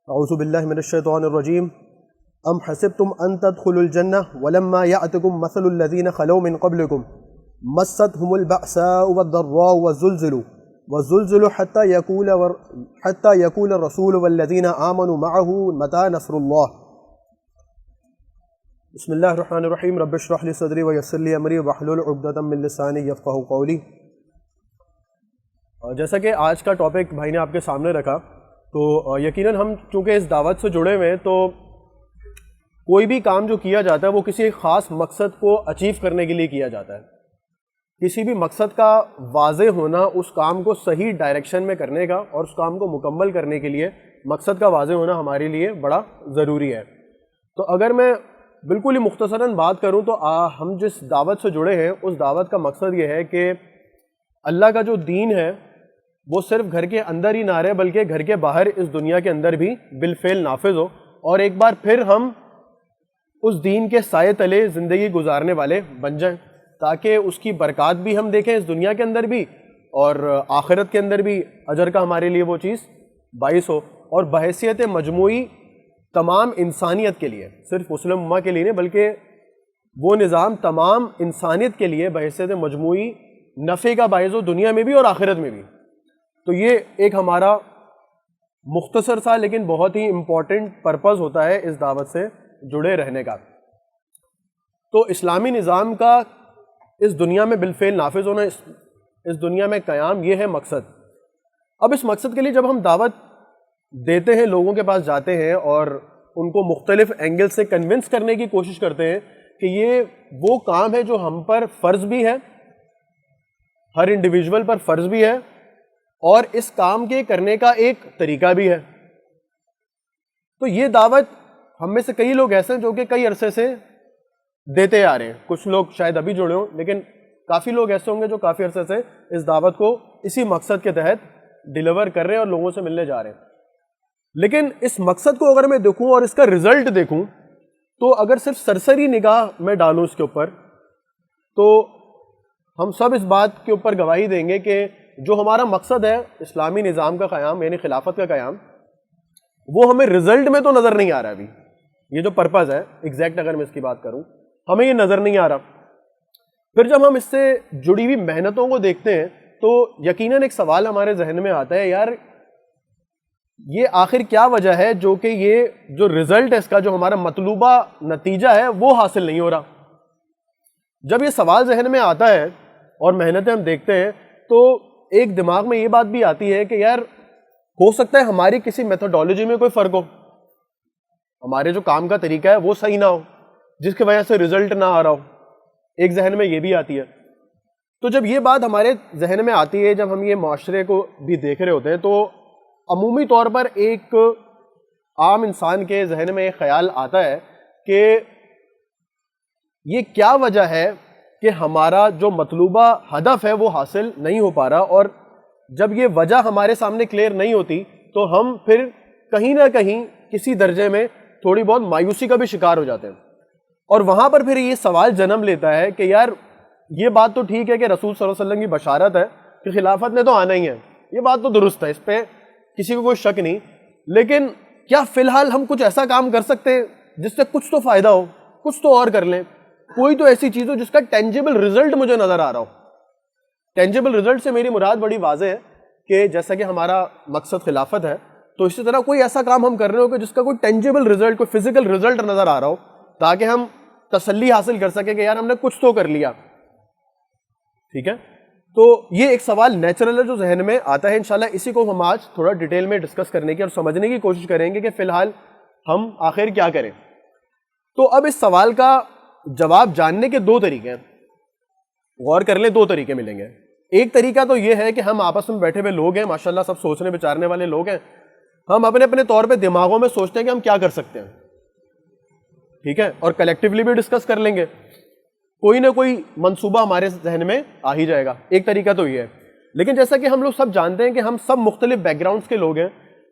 اعوذ باللہ من الشیطان الرجیم ام حسبتم ان تدخلوا الجنہ ولما یأتکم مثل الذین خلو من قبلکم مستهم البأساء والضراء والزلزلوا حتى يقول الرسول والذین آمنوا معه متى نصر اللہ۔ بسم اللہ الرحمن الرحیم، رب اشرح لی صدری ویسر لی امری واحلل عقدۃ من لسانی یفقہوا قولی۔ جیسا کہ آج کا ٹاپک بھائی نے آپ کے سامنے رکھا، تو یقیناً ہم چونکہ اس دعوت سے جڑے ہوئے ہیں، تو کوئی بھی کام جو کیا جاتا ہے وہ کسی ایک خاص مقصد کو اچیو کرنے کے لیے کیا جاتا ہے۔ کسی بھی مقصد کا واضح ہونا، اس کام کو صحیح ڈائریکشن میں کرنے کا اور اس کام کو مکمل کرنے کے لیے مقصد کا واضح ہونا ہمارے لیے بڑا ضروری ہے۔ تو اگر میں بالکل ہی مختصراً بات کروں تو ہم جس دعوت سے جڑے ہیں اس دعوت کا مقصد یہ ہے کہ اللہ کا جو دین ہے وہ صرف گھر کے اندر ہی نہ رہے، بلکہ گھر کے باہر اس دنیا کے اندر بھی بالفعل نافذ ہو، اور ایک بار پھر ہم اس دین کے سائے تلے زندگی گزارنے والے بن جائیں، تاکہ اس کی برکات بھی ہم دیکھیں اس دنیا کے اندر بھی اور آخرت کے اندر بھی اجر کا ہمارے لیے وہ چیز باعث ہو، اور بحیثیت مجموعی تمام انسانیت کے لیے، صرف مسلم امہ کے لیے نہیں بلکہ وہ نظام تمام انسانیت کے لیے بحیثیت مجموعی نفع کا باعث ہو، دنیا میں بھی اور آخرت میں بھی۔ تو یہ ایک ہمارا مختصر سا لیکن بہت ہی امپورٹنٹ پرپز ہوتا ہے اس دعوت سے جڑے رہنے کا۔ تو اسلامی نظام کا اس دنیا میں بالفعل نافذ ہونا، اس دنیا میں قیام، یہ ہے مقصد۔ اب اس مقصد کے لیے جب ہم دعوت دیتے ہیں، لوگوں کے پاس جاتے ہیں اور ان کو مختلف اینگل سے کنونس کرنے کی کوشش کرتے ہیں کہ یہ وہ کام ہے جو ہم پر فرض بھی ہے، ہر انڈیویجول پر فرض بھی ہے، اور اس کام کے کرنے کا ایک طریقہ بھی ہے۔ تو یہ دعوت ہم میں سے کئی لوگ ایسے ہیں جو کہ کئی عرصے سے دیتے آ رہے ہیں، کچھ لوگ شاید ابھی جڑے ہوں، لیکن کافی لوگ ایسے ہوں گے جو کافی عرصے سے اس دعوت کو اسی مقصد کے تحت ڈیلیور کر رہے ہیں اور لوگوں سے ملنے جا رہے ہیں۔ لیکن اس مقصد کو اگر میں دیکھوں اور اس کا رزلٹ دیکھوں، تو اگر صرف سرسری نگاہ میں ڈالوں اس کے اوپر، تو ہم سب اس بات کے اوپر گواہی دیں گے کہ جو ہمارا مقصد ہے اسلامی نظام کا قیام، یعنی خلافت کا قیام، وہ ہمیں رزلٹ میں تو نظر نہیں آ رہا ابھی۔ یہ جو پرپز ہے ایگزیکٹ اگر میں اس کی بات کروں، ہمیں یہ نظر نہیں آ رہا۔ پھر جب ہم اس سے جڑی ہوئی محنتوں کو دیکھتے ہیں تو یقیناً ایک سوال ہمارے ذہن میں آتا ہے، یار یہ آخر کیا وجہ ہے جو کہ یہ جو رزلٹ ہے اس کا، جو ہمارا مطلوبہ نتیجہ ہے وہ حاصل نہیں ہو رہا۔ جب یہ سوال ذہن میں آتا ہے اور محنتیں ہم دیکھتے ہیں تو ایک دماغ میں یہ بات بھی آتی ہے کہ یار ہو سکتا ہے ہماری کسی میتھڈالوجی میں کوئی فرق ہو، ہمارے جو کام کا طریقہ ہے وہ صحیح نہ ہو، جس کی وجہ سے رزلٹ نہ آ رہا ہو۔ ایک ذہن میں یہ بھی آتی ہے۔ تو جب یہ بات ہمارے ذہن میں آتی ہے، جب ہم یہ معاشرے کو بھی دیکھ رہے ہوتے ہیں، تو عمومی طور پر ایک عام انسان کے ذہن میں ایک خیال آتا ہے کہ یہ کیا وجہ ہے کہ ہمارا جو مطلوبہ ہدف ہے وہ حاصل نہیں ہو پا رہا، اور جب یہ وجہ ہمارے سامنے کلیئر نہیں ہوتی تو ہم پھر کہیں نہ کہیں کسی درجے میں تھوڑی بہت مایوسی کا بھی شکار ہو جاتے ہیں، اور وہاں پر پھر یہ سوال جنم لیتا ہے کہ یار یہ بات تو ٹھیک ہے کہ رسول صلی اللہ علیہ وسلم کی بشارت ہے کہ خلافت نے تو آنا ہی ہے، یہ بات تو درست ہے، اس پہ کسی کو کوئی شک نہیں، لیکن کیا فی الحال ہم کچھ ایسا کام کر سکتے ہیں جس سے کچھ تو فائدہ ہو، کچھ تو اور کر لیں، کوئی تو ایسی چیز ہو جس کا ٹینجیبل رزلٹ مجھے نظر آ رہا ہو۔ ٹینجیبل رزلٹ سے میری مراد بڑی واضح ہے کہ جیسا کہ ہمارا مقصد خلافت ہے، تو اسی طرح کوئی ایسا کام ہم کر رہے ہو کہ جس کا کوئی ٹینجیبل رزلٹ، کوئی فزیکل رزلٹ نظر آ رہا ہو، تاکہ ہم تسلی حاصل کر سکیں کہ یار ہم نے کچھ تو کر لیا۔ ٹھیک ہے، تو یہ ایک سوال نیچرل ہے جو ذہن میں آتا ہے۔ انشاءاللہ اسی کو ہم آج تھوڑا ڈیٹیل میں ڈسکس کرنے کی اور سمجھنے کی کوشش کریں گے کہ فی الحال ہم آخر کیا کریں۔ تو اب اس سوال کا جواب جاننے کے دو طریقے ہیں، غور کر لیں، دو طریقے ملیں گے۔ ایک طریقہ تو یہ ہے کہ ہم آپس میں بیٹھے ہوئے لوگ ہیں، ماشاءاللہ سب سوچنے بچارنے والے لوگ ہیں، ہم اپنے اپنے طور پہ دماغوں میں سوچتے ہیں کہ ہم کیا کر سکتے ہیں، ٹھیک ہے، اور کلیکٹیولی بھی ڈسکس کر لیں گے، کوئی نہ کوئی منصوبہ ہمارے ذہن میں آ ہی جائے گا۔ ایک طریقہ تو یہ ہے، لیکن جیسا کہ ہم لوگ سب جانتے ہیں کہ ہم سب مختلف بیک گراؤنڈس کے لوگ ہیں،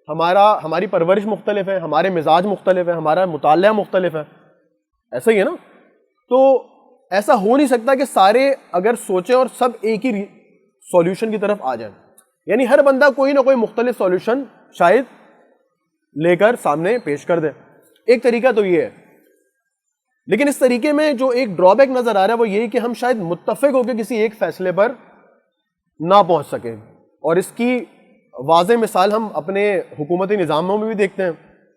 ہماری پرورش مختلف ہے، ہمارے مزاج مختلف ہے، ہمارا مطالعہ مختلف ہے، ایسا ہی ہے نا؟ تو ایسا ہو نہیں سکتا کہ سارے اگر سوچیں اور سب ایک ہی سولوشن کی طرف آ جائیں، یعنی ہر بندہ کوئی نہ کوئی مختلف سولوشن شاید لے کر سامنے پیش کر دیں. ایک طریقہ تو یہ ہے. لیکن اس طریقے میں جو ایک ڈرا بیک نظر آ رہا ہے وہ یہی کہ ہم شاید متفق ہو کے کسی ایک فیصلے پر نہ پہنچ سکیں. اور اس کی واضح مثال ہم اپنے حکومتی نظاموں میں بھی دیکھتے ہیں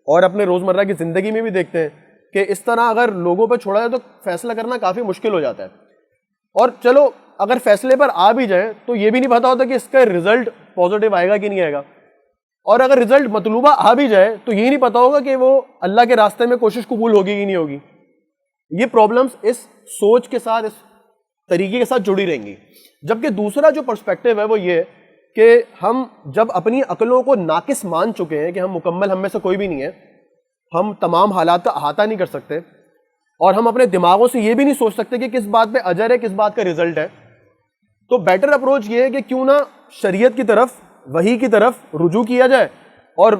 اور اپنے روزمرہ کی زندگی میں بھی دیکھتے ہیں کہ اس طرح اگر لوگوں پہ چھوڑا جائے تو فیصلہ کرنا کافی مشکل ہو جاتا ہے. اور چلو اگر فیصلے پر آ بھی جائیں تو یہ بھی نہیں پتا ہوتا کہ اس کا رزلٹ پازیٹیو آئے گا کہ نہیں آئے گا. اور اگر رزلٹ مطلوبہ آ بھی جائے تو یہ نہیں پتا ہوگا کہ وہ اللہ کے راستے میں کوشش قبول ہوگی کہ نہیں ہوگی. یہ پرابلمس اس سوچ کے ساتھ، اس طریقے کے ساتھ جڑی رہیں گی. جبکہ دوسرا جو پرسپیکٹیو ہے وہ یہ کہ ہم جب اپنی عقلوں کو ناقص مان چکے ہیں کہ ہم مکمل، ہم میں سے کوئی بھی نہیں ہے، ہم تمام حالات کا احاطہ نہیں کر سکتے، اور ہم اپنے دماغوں سے یہ بھی نہیں سوچ سکتے کہ کس بات پہ اجر ہے، کس بات کا رزلٹ ہے، تو بیٹر اپروچ یہ ہے کہ کیوں نہ شریعت کی طرف، وحی کی طرف رجوع کیا جائے. اور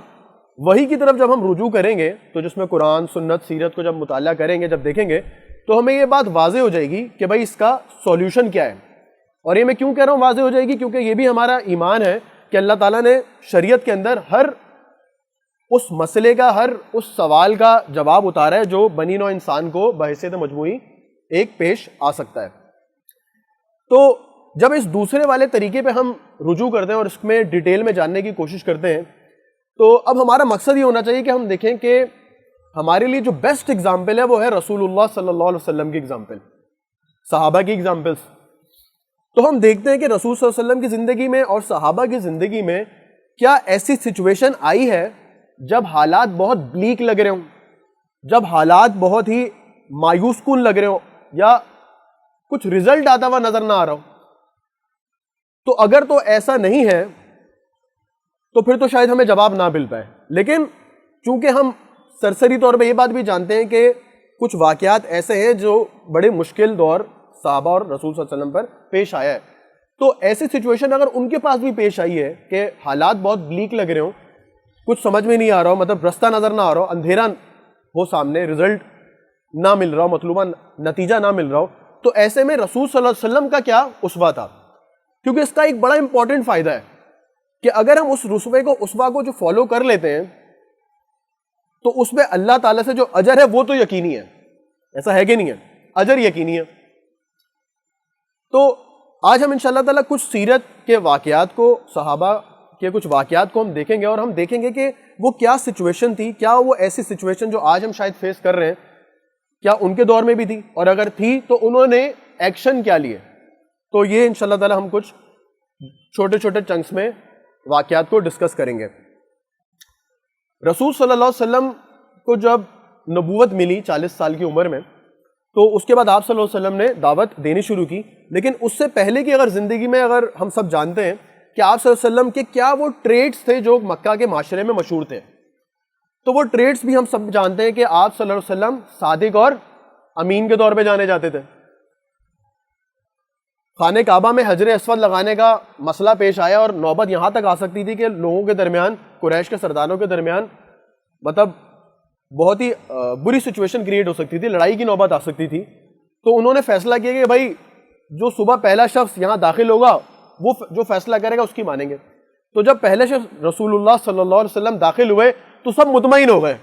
وحی کی طرف جب ہم رجوع کریں گے تو جس میں قرآن، سنت، سیرت کو جب مطالعہ کریں گے، جب دیکھیں گے تو ہمیں یہ بات واضح ہو جائے گی کہ بھائی اس کا سولوشن کیا ہے. اور یہ میں کیوں کہہ رہا ہوں واضح ہو جائے گی، کیونکہ یہ بھی ہمارا ایمان ہے کہ اللہ تعالیٰ نے شریعت کے اندر ہر اس مسئلے کا، ہر اس سوال کا جواب اتارا ہے جو بنی نوع انسان کو بحیثیت مجموعی ایک پیش آ سکتا ہے. تو جب اس دوسرے والے طریقے پہ ہم رجوع کرتے ہیں اور اس میں ڈیٹیل میں جاننے کی کوشش کرتے ہیں، تو اب ہمارا مقصد یہ ہونا چاہیے کہ ہم دیکھیں کہ ہمارے لیے جو بیسٹ اگزامپل ہے وہ ہے رسول اللہ صلی اللہ علیہ وسلم کی اگزامپل، صحابہ کی اگزامپلس. تو ہم دیکھتے ہیں کہ رسول صلی اللہ علیہ وسلم کی زندگی میں اور صحابہ کی زندگی میں کیا ایسی سچویشن آئی ہے جب حالات بہت بلیک لگ رہے ہوں، جب حالات بہت ہی مایوس کن لگ رہے ہوں، یا کچھ رزلٹ آتا ہوا نظر نہ آ رہا ہو. تو اگر تو ایسا نہیں ہے تو پھر تو شاید ہمیں جواب نہ مل پائے. لیکن چونکہ ہم سرسری طور پہ یہ بات بھی جانتے ہیں کہ کچھ واقعات ایسے ہیں جو بڑے مشکل دور صحابہ اور رسول صلی اللہ علیہ وسلم پر پیش آیا ہے، تو ایسی سچویشن اگر ان کے پاس بھی پیش آئی ہے کہ حالات بہت بلیک لگ رہے ہوں، کچھ سمجھ میں نہیں آ رہا ہو، مطلب رستہ نظر نہ آ رہا ہو، اندھیرا ہو سامنے، رزلٹ نہ مل رہا ہو، مطلوبہ نتیجہ نہ مل رہا ہو، تو ایسے میں رسول صلی اللہ علیہ وسلم کا کیا اسوہ تھا. کیونکہ اس کا ایک بڑا امپورٹنٹ فائدہ ہے کہ اگر ہم اس اسوہ کو جو فالو کر لیتے ہیں تو اس میں اللہ تعالیٰ سے جو اجر ہے وہ تو یقینی ہے. ایسا ہے کہ نہیں ہے؟ اجر یقینی ہے. تو آج ہم انشاءاللہ تعالیٰ کچھ سیرت کے واقعات کو، صحابہ کے کچھ واقعات کو ہم دیکھیں گے، اور ہم دیکھیں گے کہ وہ کیا سچویشن تھی، کیا وہ ایسی سچویشن جو آج ہم شاید فیس کر رہے ہیں کیا ان کے دور میں بھی تھی، اور اگر تھی تو انہوں نے ایکشن کیا لیے. تو یہ انشاءاللہ تعالیٰ ہم کچھ چھوٹے چھوٹے چنکس میں واقعات کو ڈسکس کریں گے. رسول صلی اللہ علیہ وسلم کو جب نبوت ملی 40 سال کی عمر میں، تو اس کے بعد آپ صلی اللہ علیہ وسلم نے دعوت دینی شروع کی. لیکن اس سے پہلے کی اگر زندگی میں اگر ہم سب جانتے ہیں کہ آپ صلی اللہ علیہ وسلم کے کیا وہ ٹریٹس تھے جو مکہ کے معاشرے میں مشہور تھے، تو وہ ٹریٹس بھی ہم سب جانتے ہیں کہ آپ صلی اللہ علیہ وسلم صادق اور امین کے طور پہ جانے جاتے تھے. خانہ کعبہ میں حجر اسود لگانے کا مسئلہ پیش آیا اور نوبت یہاں تک آ سکتی تھی کہ لوگوں کے درمیان، قریش کے سرداروں کے درمیان مطلب بہت ہی بری سچویشن کریٹ ہو سکتی تھی، لڑائی کی نوبت آ سکتی تھی. تو انہوں نے فیصلہ کیا کہ بھائی جو صبح پہلا شخص یہاں داخل ہوگا وہ جو فیصلہ کرے گا اس کی مانیں گے. تو جب پہلے شخص رسول اللہ صلی اللہ علیہ وسلم داخل ہوئے تو سب مطمئن ہو گئے.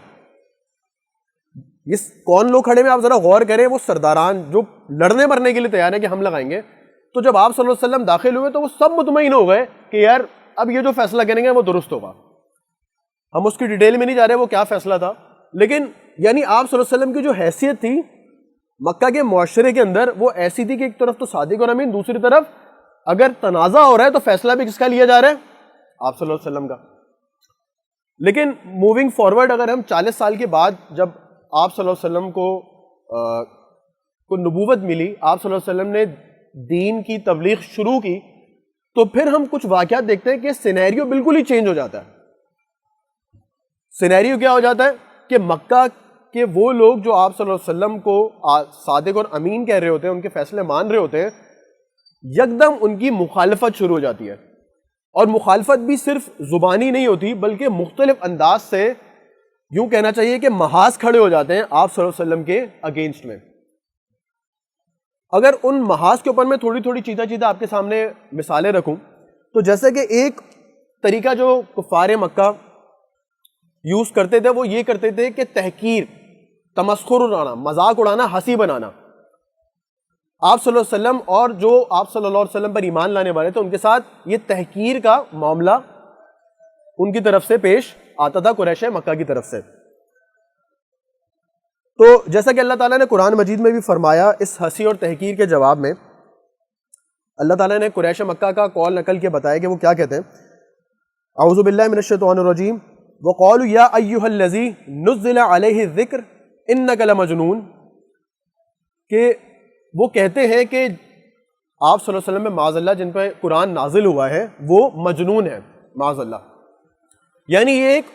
اس کون لوگ کھڑے میں آپ ذرا غور کریں، وہ سرداران جو لڑنے مرنے کے لیے تیار ہیں کہ ہم لگائیں گے. تو جب آپ صلی اللہ علیہ وسلم داخل ہوئے تو وہ سب مطمئن ہو گئے کہ یار اب یہ جو فیصلہ کریں گے وہ درست ہوگا. ہم اس کی ڈیٹیل میں نہیں جا رہے وہ کیا فیصلہ تھا، لیکن یعنی آپ صلی اللہ علیہ وسلم کی جو حیثیت تھی مکہ کے معاشرے کے اندر وہ ایسی تھی کہ ایک طرف تو صادق اور امین، دوسری طرف اگر تنازع ہو رہا ہے تو فیصلہ بھی کس کا لیا جا رہا ہے؟ آپ صلی اللہ علیہ وسلم کا. لیکن موونگ فارورڈ اگر ہم 40 سال کے بعد جب آپ صلی اللہ علیہ وسلم کو نبوت ملی، آپ صلی اللہ علیہ وسلم نے دین کی تبلیغ شروع کی، تو پھر ہم کچھ واقعات دیکھتے ہیں کہ سینیریو بالکل ہی چینج ہو جاتا ہے. سینیریو کیا ہو جاتا ہے کہ مکہ کے وہ لوگ جو آپ صلی اللہ علیہ وسلم کو صادق اور امین کہہ رہے ہوتے ہیں، ان کے فیصلے مان رہے ہوتے ہیں، یکدم ان کی مخالفت شروع ہو جاتی ہے. اور مخالفت بھی صرف زبانی نہیں ہوتی بلکہ مختلف انداز سے، یوں کہنا چاہیے کہ محاذ کھڑے ہو جاتے ہیں آپ صلی اللہ علیہ وسلم کے اگینسٹ میں. اگر ان محاذ کے اوپر میں تھوڑی تھوڑی چیتا آپ کے سامنے مثالیں رکھوں، تو جیسے کہ ایک طریقہ جو کفار مکہ یوز کرتے تھے وہ یہ کرتے تھے کہ تحقیر، تمسخر اڑانا، مذاق اڑانا، ہنسی بنانا آپ صلی اللہ علیہ وسلم اور جو آپ صلی اللہ علیہ وسلم پر ایمان لانے والے تھے ان کے ساتھ یہ تحقیر کا معاملہ ان کی طرف سے پیش آتا تھا، قریش مکہ کی طرف سے۔ تو جیسا کہ اللہ تعالیٰ نے قرآن مجید میں بھی فرمایا، اس ہنسی اور تحقیر کے جواب میں اللہ تعالیٰ نے قریش مکہ کا قول نقل کے بتایا کہ وہ کیا کہتے ہیں، اعوذ باللہ من الشیطان الرجیم وقالوا یا ایھا الذی نزل علیہ الذکر انک لمجنون، کہ وہ کہتے ہیں کہ آپ صلی اللہ علیہ وسلم میں معاذ اللہ جن پہ قرآن نازل ہوا ہے وہ مجنون ہے، معاذ اللہ۔ یعنی یہ ایک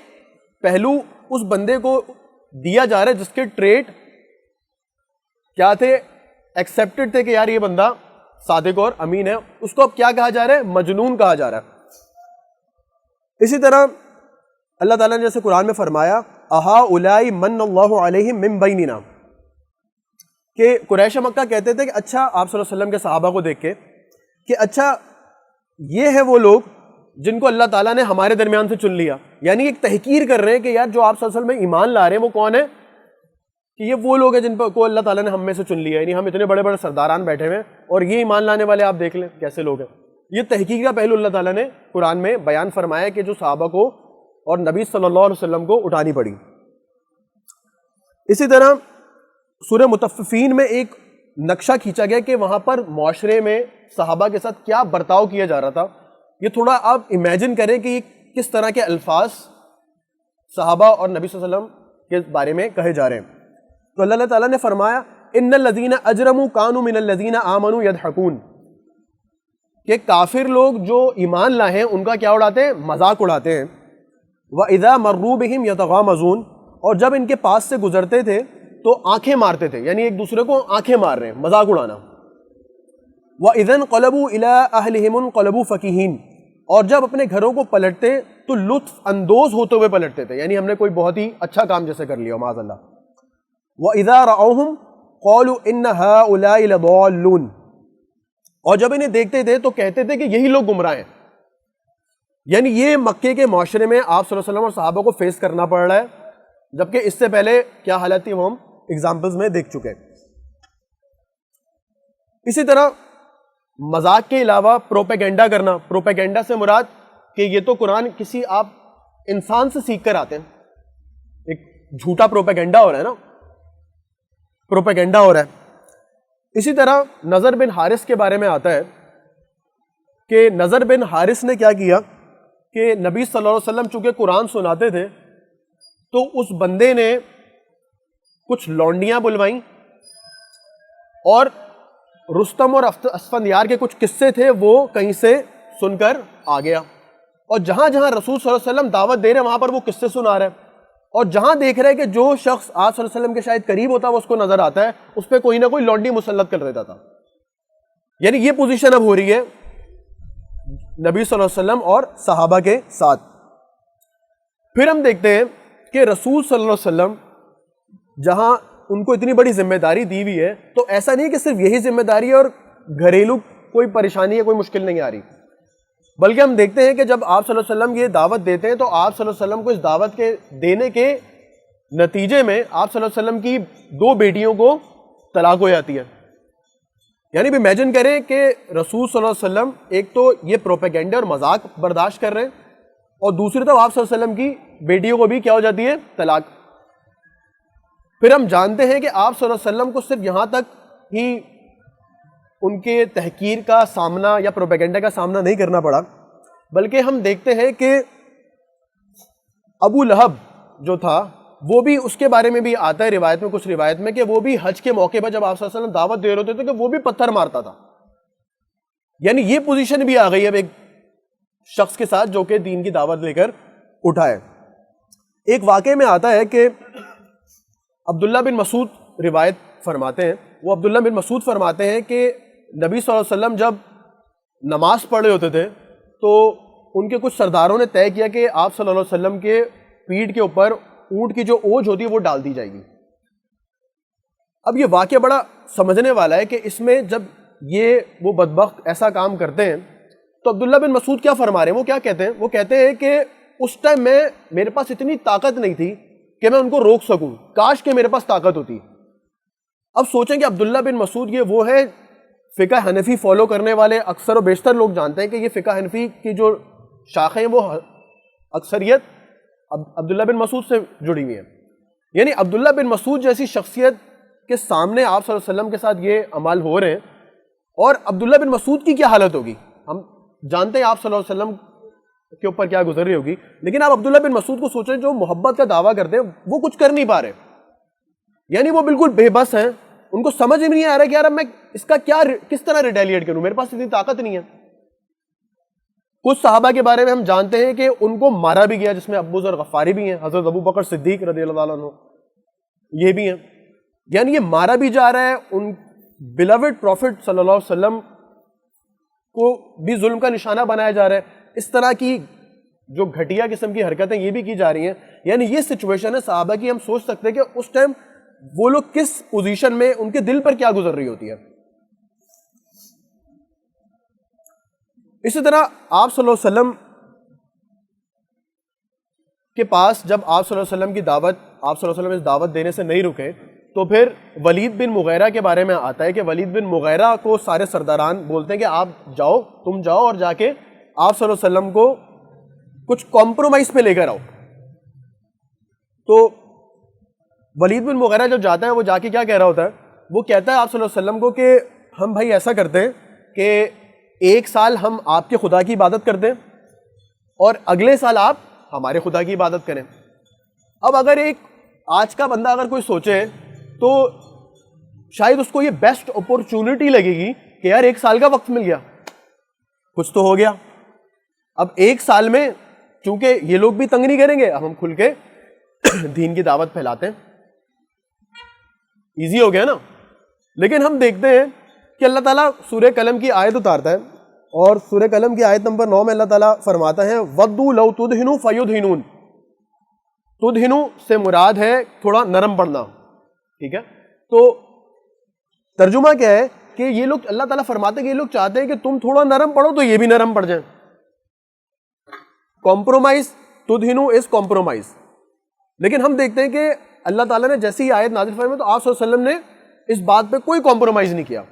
پہلو اس بندے کو دیا جا رہا ہے جس کے ٹریٹ کیا تھے، ایکسیپٹڈ تھے کہ یار یہ بندہ صادق اور امین ہے، اس کو اب کیا کہا جا رہا ہے، مجنون کہا جا رہا ہے۔ اسی طرح اللہ تعالیٰ نے جیسے قرآن میں فرمایا اہؤلاء من اللہ علیہم من بیننا، کہ قریش مکہ کہتے تھے کہ اچھا آپ صلی اللہ علیہ وسلم کے صحابہ کو دیکھ کے کہ اچھا یہ ہے وہ لوگ جن کو اللہ تعالیٰ نے ہمارے درمیان سے چن لیا، یعنی ایک تحقیر کر رہے ہیں کہ یار جو آپ صلی اللہ علیہ وسلم میں ایمان لا رہے ہیں وہ کون ہے، کہ یہ وہ لوگ ہیں جن کو اللہ تعالیٰ نے ہم میں سے چن لیا، یعنی ہم اتنے بڑے بڑے سرداران بیٹھے ہوئے ہیں اور یہ ایمان لانے والے آپ دیکھ لیں کیسے لوگ ہیں۔ یہ تحقیق کا پہلو اللہ تعالیٰ نے قرآن میں بیان فرمایا کہ جو صحابہ کو اور نبی صلی اللہ علیہ وسلم کو اٹھانی پڑی۔ اسی طرح سورہ مطففین میں ایک نقشہ کھینچا گیا کہ وہاں پر معاشرے میں صحابہ کے ساتھ کیا برتاؤ کیا جا رہا تھا۔ یہ تھوڑا آپ امیجن کریں کہ یہ کس طرح کے الفاظ صحابہ اور نبی صلی اللہ علیہ وسلم کے بارے میں کہے جا رہے ہیں۔ تو اللہ تعالیٰ نے فرمایا ان الذین اجرموا کانوا من الذین آمنوا یضحکون، کہ کافر لوگ جو ایمان لائے ہیں ان کا کیا اڑاتے ہیں، مذاق اڑاتے ہیں۔ وَإِذَا مَرُّوا بِهِمْ يَتَغَامَزُونَ، اور جب ان کے پاس سے گزرتے تھے تو آنکھیں مارتے تھے، یعنی ایک دوسرے کو آنکھیں مار رہے ہیں، مذاق اڑانا۔ وَإِذَا انقلبوا إِلَىٰ أَهْلِهِمُ انقلبوا فَكِهِينَ، اور جب اپنے گھروں کو پلٹتے تو لطف اندوز ہوتے ہوئے پلٹتے تھے، یعنی ہم نے کوئی بہت ہی اچھا کام جیسے کر لیا معاذ اللہ۔ وَإِذَا رَأَوْهُمْ قَالُوا إِنَّ هَٰؤُلَاءِ لَضَالُّونَ، اور جب انہیں دیکھتے تھے تو کہتے تھے کہ یہی لوگ گمراہ ہیں۔ یعنی یہ مکے کے معاشرے میں آپ صلی اللہ علیہ وسلم اور صحابہ کو فیس کرنا پڑ رہا ہے، جبکہ اس سے پہلے کیا حالت تھی وہ ہم ایگزامپلز میں دیکھ چکے۔ اسی طرح مذاق کے علاوہ پروپیگنڈا کرنا، پروپیگنڈا سے مراد کہ یہ تو قرآن کسی آپ انسان سے سیکھ کر آتے ہیں، ایک جھوٹا پروپیگنڈا ہو رہا ہے نا، پروپیگنڈا ہو رہا ہے۔ اسی طرح نضر بن حارث کے بارے میں آتا ہے کہ نضر بن حارث نے کیا کیا کہ نبی صلی اللہ علیہ وسلم چونکہ قرآن سناتے تھے تو اس بندے نے کچھ لونڈیاں بلوائیں اور رستم اور اسفندیار کے کچھ قصے تھے وہ کہیں سے سن کر آ گیا، اور جہاں جہاں رسول صلی اللہ علیہ وسلم دعوت دے رہے ہیں وہاں پر وہ قصے سنا رہے ہیں، اور جہاں دیکھ رہے ہیں کہ جو شخص آپ صلی اللہ علیہ وسلم کے شاید قریب ہوتا ہے وہ اس کو نظر آتا ہے، اس پہ کوئی نہ کوئی لونڈی مسلط کر دیتا تھا۔ یعنی یہ پوزیشن اب ہو رہی ہے نبی صلی اللہ علیہ وسلم اور صحابہ کے ساتھ۔ پھر ہم دیکھتے ہیں کہ رسول صلی اللہ علیہ وسلم جہاں ان کو اتنی بڑی ذمہ داری دی ہوئی ہے تو ایسا نہیں کہ صرف یہی ذمہ داری ہے اور گھریلو کوئی پریشانی ہے، کوئی مشکل نہیں آ رہی، بلکہ ہم دیکھتے ہیں کہ جب آپ صلی اللہ علیہ وسلم یہ دعوت دیتے ہیں تو آپ صلی اللہ علیہ وسلم کو اس دعوت کے دینے کے نتیجے میں آپ صلی اللہ علیہ وسلم کی 2 بیٹیوں کو طلاق ہو جاتی ہے۔ یعنی بھی امیجن کریں کہ رسول صلی اللہ علیہ وسلم ایک تو یہ پروپیگنڈا اور مذاق برداشت کر رہے ہیں اور دوسری طرف آپ صلی اللہ علیہ وسلم کی بیٹیوں کو بھی کیا ہو جاتی ہے، طلاق۔ پھر ہم جانتے ہیں کہ آپ صلی اللہ علیہ وسلم کو صرف یہاں تک ہی ان کے تحقیر کا سامنا یا پروپیگنڈا کا سامنا نہیں کرنا پڑا، بلکہ ہم دیکھتے ہیں کہ ابو لہب جو تھا وہ بھی، اس کے بارے میں بھی آتا ہے روایت میں، کچھ روایت میں، کہ وہ بھی حج کے موقع پر جب آپ صلی اللہ علیہ وسلم دعوت دے رہے ہوتے تھے کہ وہ بھی پتھر مارتا تھا۔ یعنی یہ پوزیشن بھی آ گئی اب ایک شخص کے ساتھ جو کہ دین کی دعوت لے کر اٹھا ہے۔ ایک واقعے میں آتا ہے کہ عبداللہ بن مسعود روایت فرماتے ہیں، وہ عبداللہ بن مسعود فرماتے ہیں کہ نبی صلی اللہ علیہ وسلم جب نماز پڑھ رہے ہوتے تھے تو ان کے کچھ سرداروں نے طے کیا کہ آپ صلی اللہ علیہ وسلم کے پیٹھ کے اوپر اونٹ کی جو اوجھ ہوتی ہے وہ ڈال دی جائے گی۔ اب یہ واقعہ بڑا سمجھنے والا ہے کہ اس میں جب یہ وہ بدبخت ایسا کام کرتے ہیں تو عبداللہ بن مسعود کیا فرما رہے ہیں، وہ کیا کہتے ہیں، وہ کہتے ہیں کہ اس ٹائم میرے پاس اتنی طاقت نہیں تھی کہ میں ان کو روک سکوں، کاش کہ میرے پاس طاقت ہوتی۔ اب سوچیں کہ عبداللہ بن مسعود یہ وہ ہے، فقہ حنفی فالو کرنے والے اکثر و بیشتر لوگ جانتے ہیں کہ یہ فقہ حنفی کی جو شاخیں وہ اکثریت عبداللہ بن مسعود سے جڑی ہوئی ہیں۔ یعنی عبداللہ بن مسعود جیسی شخصیت کے سامنے آپ صلی اللہ علیہ وسلم کے ساتھ یہ عمال ہو رہے ہیں، اور عبداللہ بن مسعود کی کیا حالت ہوگی؟ ہم جانتے ہیں آپ صلی اللہ علیہ وسلم کے اوپر کیا گزر رہی ہوگی، لیکن آپ عبداللہ بن مسعود کو سوچیں جو محبت کا دعویٰ کرتے ہیں وہ کچھ کر نہیں پا رہے، یعنی وہ بالکل بے بس ہیں، ان کو سمجھ ہی نہیں آ رہا کہ یار اب میں اس کا کس طرح ریٹیلیٹ کروں، میرے پاس اتنی طاقت نہیں ہے۔ کچھ صحابہ کے بارے میں ہم جانتے ہیں کہ ان کو مارا بھی گیا، جس میں ابو ذر غفاری بھی ہیں، حضرت ابو بکر صدیق رضی اللہ عنہ یہ بھی ہیں، یعنی یہ مارا بھی جا رہا ہے، ان بیلوڈ پروفٹ صلی اللہ علیہ وسلم کو بھی ظلم کا نشانہ بنایا جا رہا ہے، اس طرح کی جو گھٹیا قسم کی حرکتیں یہ بھی کی جا رہی ہیں۔ یعنی یہ سچویشن ہے صحابہ کی، ہم سوچ سکتے ہیں کہ اس ٹائم وہ لوگ کس پوزیشن میں، ان کے دل پر کیا گزر رہی ہوتی ہے۔ اسی طرح آپ صلی اللہ علیہ وسلم کے پاس جب آپ صلی اللہ علیہ وسلم کی دعوت، آپ صلی اللہ علیہ وسلم اس دعوت دینے سے نہیں رکے، تو پھر ولید بن مغیرہ کے بارے میں آتا ہے کہ ولید بن مغیرہ کو سارے سرداران بولتے ہیں کہ آپ جاؤ، تم جاؤ اور جا کے آپ صلی اللہ علیہ وسلم کو کچھ کمپرومائز پہ لے کر آؤ۔ تو ولید بن مغیرہ جب جاتا ہے، وہ جا کے کیا کہہ رہا ہوتا ہے؟ وہ کہتا ہے آپ صلی اللہ علیہ وسلم کو کہ ہم بھائی ایسا کرتے ہیں کہ ایک سال ہم آپ کے خدا کی عبادت کرتے ہیں اور اگلے سال آپ ہمارے خدا کی عبادت کریں۔ اب اگر ایک آج کا بندہ اگر کوئی سوچے تو شاید اس کو یہ بیسٹ اپورچونٹی لگے گی کہ یار ایک سال کا وقت مل گیا، کچھ تو ہو گیا۔ اب ایک سال میں چونکہ یہ لوگ بھی تنگ نہیں کریں گے، اب ہم کھل کے دین کی دعوت پھیلاتے ہیں، ایزی ہو گیا نا۔ لیکن ہم دیکھتے ہیں کہ اللہ تعالیٰ سورہ قلم کی آیت اتارتا ہے، اور سورہ قلم کی آیت نمبر 9 میں اللہ تعالیٰ فرماتا ہے وَدُّوا لَوْ تُدْهِنُوا فَيُدْهِنُونَ۔ تدہنو سے مراد ہے تھوڑا نرم پڑنا، ٹھیک ہے؟ تو ترجمہ کیا ہے کہ یہ لوگ، اللہ تعالیٰ فرماتے ہیں کہ یہ لوگ چاہتے ہیں کہ تم تھوڑا نرم پڑو تو یہ بھی نرم پڑ جائیں۔ کمپرومائز، تدہنو از کمپرومائز۔ لیکن ہم دیکھتے ہیں کہ اللہ تعالیٰ نے جیسی ہی آیت نازل فرمائی تو آپ صلی اللہ علیہ وسلم نے اس بات پہ کوئی کمپرومائز نہیں کیا،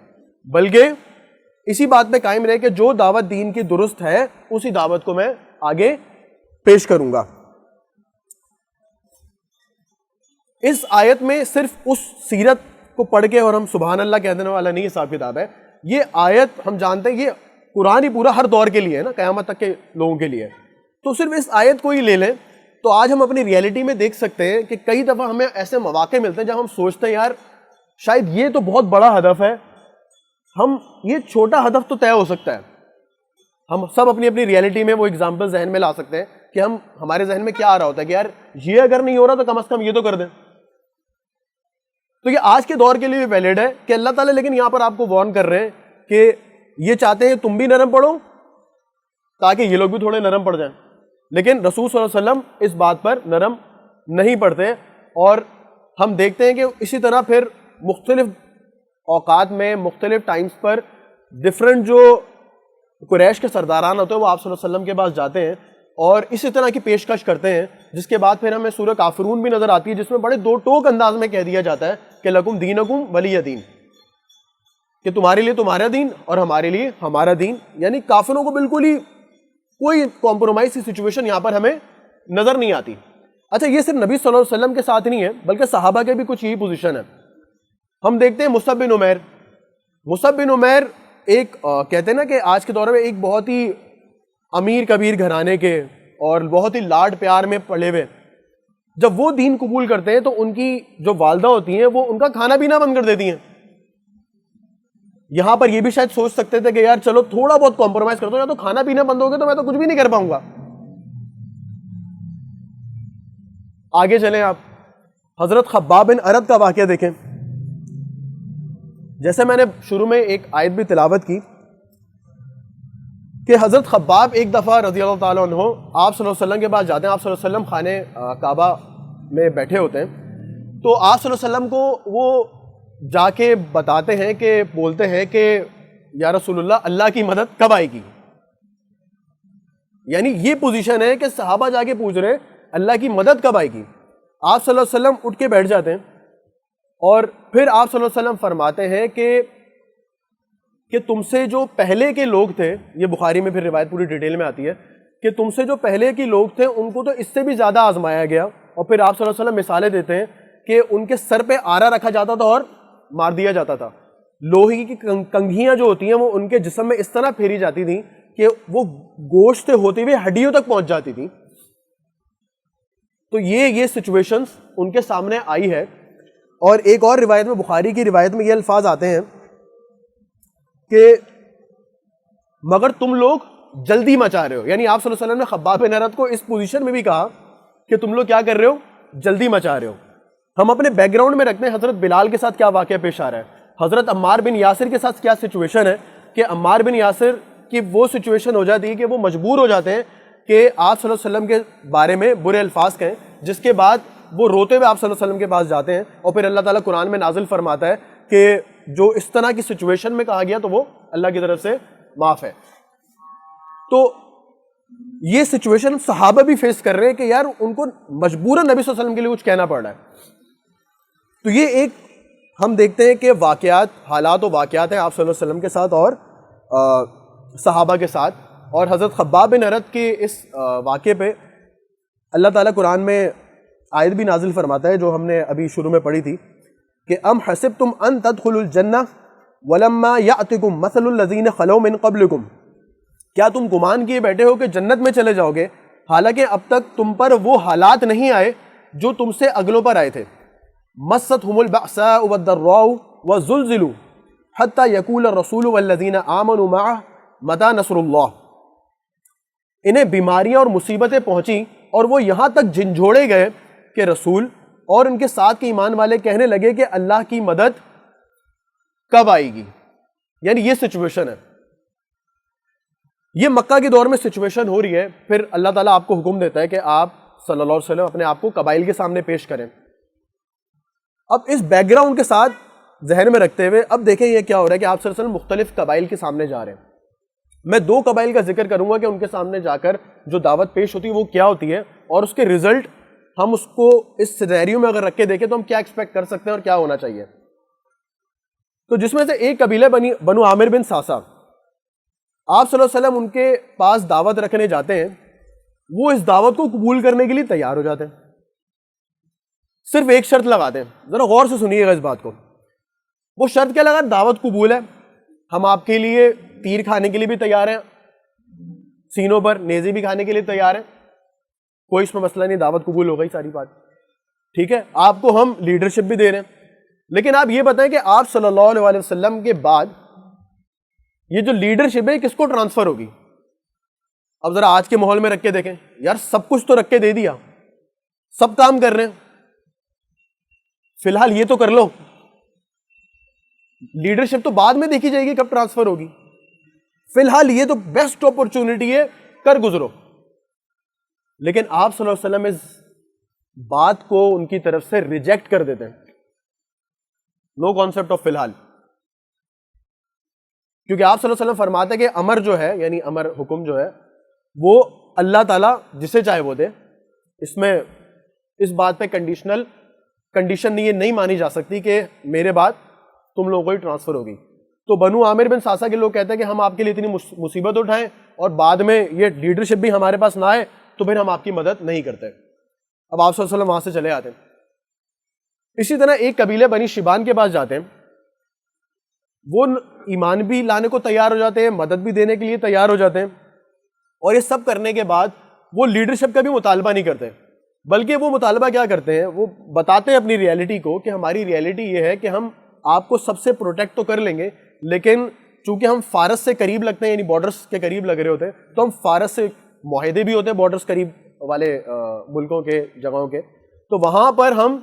بلکہ اسی بات پہ قائم رہے کہ جو دعوت دین کی درست ہے اسی دعوت کو میں آگے پیش کروں گا۔ اس آیت میں صرف اس سیرت کو پڑھ کے اور ہم سبحان اللہ کہہ دینے والا نہیں حساب کتاب ہے، یہ آیت ہم جانتے ہیں یہ قرآن ہی پورا ہر دور کے لیے ہے نا، قیامت تک کے لوگوں کے لیے، تو صرف اس آیت کو ہی لے لیں تو آج ہم اپنی ریئلٹی میں دیکھ سکتے ہیں کہ کئی دفعہ ہمیں ایسے مواقع ملتے ہیں جب ہم سوچتے ہیں یار شاید یہ تو بہت بڑا ہدف ہے، ہم یہ چھوٹا ہدف تو طے ہو سکتا ہے۔ ہم سب اپنی اپنی ریئلٹی میں وہ اگزامپل ذہن میں لا سکتے ہیں کہ ہمارے ذہن میں کیا آ رہا ہوتا ہے کہ یار یہ اگر نہیں ہو رہا تو کم از کم یہ تو کر دیں۔ تو یہ آج کے دور کے لیے بھی ویلڈ ہے کہ اللہ تعالیٰ لیکن یہاں پر آپ کو وارن کر رہے ہیں کہ یہ چاہتے ہیں تم بھی نرم پڑو تاکہ یہ لوگ بھی تھوڑے نرم پڑ جائیں، لیکن رسول صلی اللہ علیہ وسلم اس بات پر نرم نہیں پڑتے۔ اور ہم دیکھتے ہیں کہ اسی طرح پھر مختلف اوقات میں مختلف ٹائمز پر ڈفرینٹ جو قریش کے سرداران ہوتے ہیں وہ آپ صلی اللہ علیہ وسلم کے پاس جاتے ہیں اور اسی طرح کی پیشکش کرتے ہیں، جس کے بعد پھر ہمیں سورہ کافرون بھی نظر آتی ہے جس میں بڑے دو ٹوک انداز میں کہہ دیا جاتا ہے کہ لکم دینکم ولی دین، کہ تمہارے لیے تمہارا دین اور ہمارے لیے ہمارا دین۔ یعنی کافروں کو بالکل ہی کوئی کمپرومائز کی سچویشن یہاں پر ہمیں نظر نہیں آتی۔ اچھا یہ صرف نبی صلی اللہ علیہ وسلم کے ساتھ نہیں ہے بلکہ صحابہ کے بھی کچھ یہی پوزیشن ہے۔ ہم دیکھتے ہیں مصعب بن عمیر، مصعب بن عمیر ایک کہتے ہیں نا کہ آج کے دور میں ایک بہت ہی امیر کبیر گھرانے کے اور بہت ہی لاڈ پیار میں پڑے ہوئے، جب وہ دین قبول کرتے ہیں تو ان کی جو والدہ ہوتی ہیں وہ ان کا کھانا پینا بند کر دیتی ہیں۔ یہاں پر یہ بھی شاید سوچ سکتے تھے کہ یار چلو تھوڑا بہت کمپرومائز کر دو، یا تو کھانا پینا بند ہو گیا تو میں تو کچھ بھی نہیں کر پاؤں گا۔ آگے چلیں آپ حضرت خباب بن ارد کا واقعہ دیکھیں۔ جیسے میں نے شروع میں ایک آیت بھی تلاوت کی کہ حضرت خباب ایک دفعہ رضی اللہ تعالیٰ عنہ آپ صلی اللہ علیہ وسلم کے پاس جاتے ہیں، آپ صلی اللہ علیہ وسلم خانے کعبہ میں بیٹھے ہوتے ہیں، تو آپ صلی اللہ علیہ وسلم کو وہ جا کے بتاتے ہیں کہ بولتے ہیں کہ یا رسول اللہ اللہ کی مدد کب آئے گی؟ یعنی یہ پوزیشن ہے کہ صحابہ جا کے پوچھ رہے ہیں اللہ کی مدد کب آئے گی. آپ صلی اللہ علیہ وسلم اٹھ کے بیٹھ جاتے ہیں اور پھر آپ صلی اللہ علیہ وسلم فرماتے ہیں کہ تم سے جو پہلے کے لوگ تھے, یہ بخاری میں پھر روایت پوری ڈیٹیل میں آتی ہے, کہ تم سے جو پہلے کے لوگ تھے ان کو تو اس سے بھی زیادہ آزمایا گیا. اور پھر آپ صلی اللہ علیہ وسلم مثالیں دیتے ہیں کہ ان کے سر پہ آرا رکھا جاتا تھا اور مار دیا جاتا تھا. لوہے کی کنگھیاں جو ہوتی ہیں وہ ان کے جسم میں اس طرح پھیری جاتی تھیں کہ وہ گوشت ہوتے ہوئے ہڈیوں تک پہنچ جاتی تھیں. تو یہ سچویشنز ان کے سامنے آئی ہے. اور ایک اور روایت میں, بخاری کی روایت میں یہ الفاظ آتے ہیں کہ مگر تم لوگ جلدی مچا رہے ہو. یعنی آپ صلی اللہ علیہ وسلم نے خباب بن ارت کو اس پوزیشن میں بھی کہا کہ تم لوگ کیا کر رہے ہو, جلدی مچا رہے ہو. ہم اپنے بیک گراؤنڈ میں رکھتے ہیں حضرت بلال کے ساتھ کیا واقعہ پیش آ رہا ہے, حضرت عمار بن یاسر کے ساتھ کیا سچویشن ہے, کہ عمار بن یاسر کی وہ سچویشن ہو جاتی ہے کہ وہ مجبور ہو جاتے ہیں کہ آپ صلی اللہ علیہ وسلم کے بارے میں برے الفاظ کہیں, جس کے بعد وہ روتے ہوئے آپ صلی اللہ علیہ وسلم کے پاس جاتے ہیں اور پھر اللہ تعالیٰ قرآن میں نازل فرماتا ہے کہ جو اس طرح کی سچویشن میں کہا گیا تو وہ اللہ کی طرف سے معاف ہے. تو یہ سچویشن صحابہ بھی فیس کر رہے ہیں کہ یار ان کو مجبوراً نبی صلی اللہ علیہ وسلم کے لیے کچھ کہنا پڑ رہا ہے. تو یہ ایک ہم دیکھتے ہیں کہ واقعات, حالات و واقعات ہیں آپ صلی اللہ علیہ وسلم کے ساتھ اور صحابہ کے ساتھ. اور حضرت خباب بن ارت کے اس واقعے پہ اللہ تعالیٰ قرآن میں آیت بھی نازل فرماتا ہے جو ہم نے ابھی شروع میں پڑھی تھی کہ ام حسبتم ان تدخلوا الجنہ ولما یأتکم مثل الذین خلو من قبلکم, کیا تم گمان کیے بیٹھے ہو کہ جنت میں چلے جاؤ گے حالانکہ اب تک تم پر وہ حالات نہیں آئے جو تم سے اگلوں پر آئے تھے. مستہم البأساء والضراء وزلزلوا حتى يقول الرسول والذین آمنوا معه متى نصر اللہ. انہیں بیماریاں اور مصیبتیں پہنچی اور وہ یہاں تک جھنجھوڑے گئے کہ رسول اور ان کے ساتھ کے ایمان والے کہنے لگے کہ اللہ کی مدد کب آئے گی. یعنی یہ سچویشن ہے, یہ مکہ کے دور میں سچویشن ہو رہی ہے. پھر اللہ تعالیٰ آپ کو حکم دیتا ہے کہ آپ صلی اللہ علیہ وسلم اپنے آپ کو قبائل کے سامنے پیش کریں. اب اس بیک گراؤنڈ کے ساتھ ذہن میں رکھتے ہوئے اب دیکھیں یہ کیا ہو رہا ہے کہ آپ صلی اللہ علیہ وسلم مختلف قبائل کے سامنے جا رہے ہیں. میں 2 قبائل کا ذکر کروں گا کہ ان کے سامنے جا کر جو دعوت پیش ہوتی ہے وہ کیا ہوتی ہے اور اس کے رزلٹ ہم اس کو اس سینیریو میں اگر رکھ کے دیکھیں تو ہم کیا ایکسپیکٹ کر سکتے ہیں اور کیا ہونا چاہیے. تو جس میں سے ایک قبیلہ بنو عامر بن ساسا, آپ صلی اللہ علیہ وسلم ان کے پاس دعوت رکھنے جاتے ہیں. وہ اس دعوت کو قبول کرنے کے لیے تیار ہو جاتے ہیں, صرف ایک شرط لگاتے ہیں. ذرا غور سے سنیے گا اس بات کو. وہ شرط کیا لگا, دعوت قبول ہے, ہم آپ کے لیے تیر کھانے کے لیے بھی تیار ہیں, سینوں پر نیزے بھی کھانے کے لیے تیار ہیں, کوئی اس میں مسئلہ نہیں, دعوت قبول ہو گئی ساری بات, ٹھیک ہے. آپ کو ہم لیڈرشپ بھی دے رہے ہیں, لیکن آپ یہ بتائیں کہ آپ صلی اللہ علیہ وسلم کے بعد یہ جو لیڈرشپ ہے کس کو ٹرانسفر ہوگی. اب ذرا آج کے ماحول میں رکھ کے دیکھیں, یار سب کچھ تو رکھ کے دے دیا, سب کام کر رہے ہیں, فی الحال یہ تو کر لو. لیڈرشپ تو بعد میں دیکھی جائے گی کب ٹرانسفر ہوگی, فی الحال یہ تو بیسٹ اپرچونٹی ہے, کر گزرو. لیکن آپ صلی اللہ علیہ وسلم اس بات کو ان کی طرف سے ریجیکٹ کر دیتے ہیں. نو کانسیپٹ آف فی الحال, کیونکہ آپ صلی اللہ علیہ وسلم فرماتے ہیں کہ امر جو ہے, یعنی امر حکم جو ہے, وہ اللہ تعالیٰ جسے چاہے وہ دے. اس میں اس بات پہ کنڈیشن یہ نہیں مانی جا سکتی کہ میرے بعد تم لوگوں کو ہی ٹرانسفر ہوگی. تو بنو عامر بن ساسا کے لوگ کہتے ہیں کہ ہم آپ کے لیے اتنی مصیبت اٹھائیں اور بعد میں یہ لیڈرشپ بھی ہمارے پاس نہ آئے تو پھر ہم آپ کی مدد نہیں کرتے. اب آپ صلی اللہ علیہ وسلم وہاں سے چلے آتے ہیں. اسی طرح ایک قبیلے بنی شیبان کے پاس جاتے ہیں, وہ ایمان بھی لانے کو تیار ہو جاتے ہیں, مدد بھی دینے کے لیے تیار ہو جاتے ہیں, اور یہ سب کرنے کے بعد وہ لیڈرشپ کا بھی مطالبہ نہیں کرتے, بلکہ وہ مطالبہ کیا کرتے ہیں, وہ بتاتے ہیں اپنی ریئلٹی کو کہ ہماری ریئلٹی یہ ہے کہ ہم آپ کو سب سے پروٹیکٹ تو کر لیں گے, لیکن چونکہ ہم فارس سے قریب لگتے ہیں, یعنی بارڈرز کے قریب لگ رہے ہوتے ہیں, تو ہم فارس سے معاہدے بھی ہوتے ہیں بارڈرز قریب والے ملکوں کے, جگہوں کے, تو وہاں پر ہم